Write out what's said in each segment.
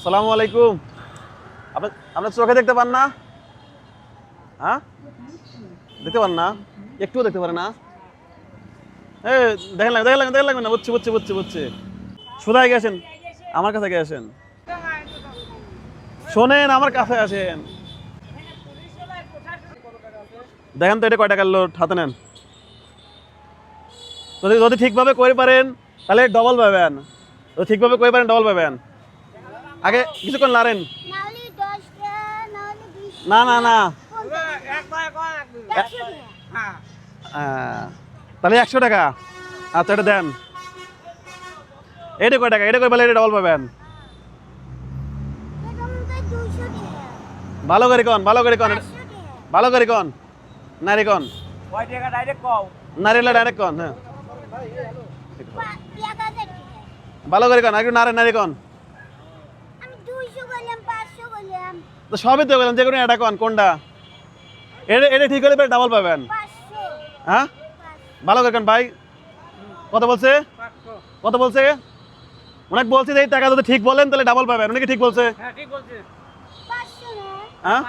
আসসালামু আলাইকুম। আপনার চোখে দেখতে পান না? হ্যাঁ, দেখতে পান না? একটুও দেখতে পারে না? দেখেন লাগবে না। বুঝছি। সোজাই গেছেন, আমার কাছে গেছেন। শোনেন, আমার কাছে আসেন। দেখেন তো এটা কয় টাকার লোড, হাতে নেন। যদি ঠিকভাবে করে পারেন তাহলে ডবল পাবেন। যদি ঠিকভাবে করে পারেন ডবল পাবেন। আগে কিছুক্ষণ লাড়েন। না তাহলে 100 টাকা। আচ্ছা, এটা দেন। এটা কয় টাকা? এটা কই বলে এটা ডবল পাবেন। ভালো করে কন। নারী কন। নারীলা ডাইরেক্ট কন। হ্যাঁ, ভালো করে কন। আর একটু নারী কন। তো সবই তো বললাম, যে কোনো এটা কন। কোনটা? এটা ঠিক হলে ডাবল পাবেন। হ্যাঁ, ভালো করে কন ভাই। কত বলছে? অনেক বলছে যে এই টাকা যদি ঠিক বলেন তাহলে ডাবল পাবেন। উনি কি ঠিক বলছে? হ্যাঁ,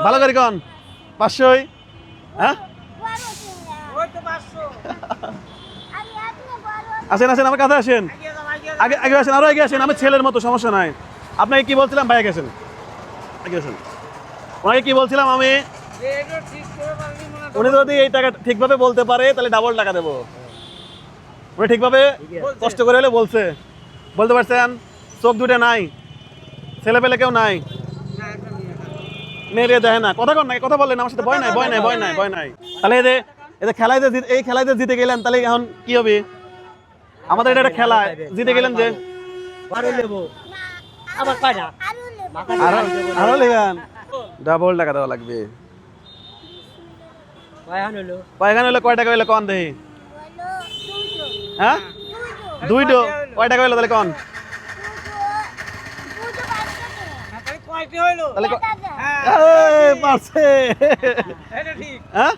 ভালো করে কন। 500। হ্যাঁ, আসেন আমার কাছে আসেন। আগে আসেন, আরো আগে আসেন। আমি ছেলের মতো, সমস্যা নাই। আপনাকে কি বলছিলাম ভাই? আগে আসেন। ওনাকে কি বলছিলাম আমি? উনি যদি এই টাকা ঠিকভাবে বলতে পারে তাহলে ডাবল টাকা দেবো। উনি ঠিকভাবে কষ্ট করে হলে বলতে পারছেন। চোখ দুটো নাই, ছেলে পেলে কেউ নাই, মেয়ে দেখে না। কথা কন না, কথা বললেন আমার সাথে। ভয় নাই। তাহলে এদের খেলায় যে জিতে গেলেন, তাহলে এখন কি হবে? আমাদের এটা একটা খেলা, জিতে গেলেন যে আরো নেবেন। ডাবল টাকা দেওয়া লাগবে। কয়খান হলো? কয় টাকা হইলো কন দেই? হ্যাঁ, 2টো। কয় টাকা হইলো তাহলে কন? পারছে। হ্যাঁ,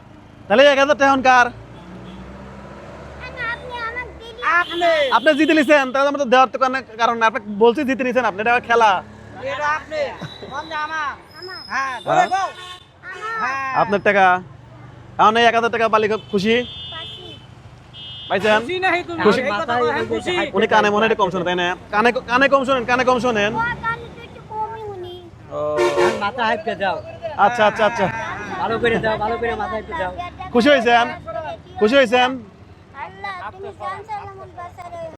তাহলে 1000 টাকা কার? আপনি জিতে নিছেন, তাহলে আমাদের দেওয়ার তো কারণ না। আপনি বলছি জিতে নিছেন, আপনি। এটা খেলা। আপনার টাকা। এখন এই 1000 টাকা পালি খুশি পাইছেন? উনি কানে মনে কম শোনেন, তাই না? কানে কম শোনেন। আচ্ছা। খুশি হয়েছেন?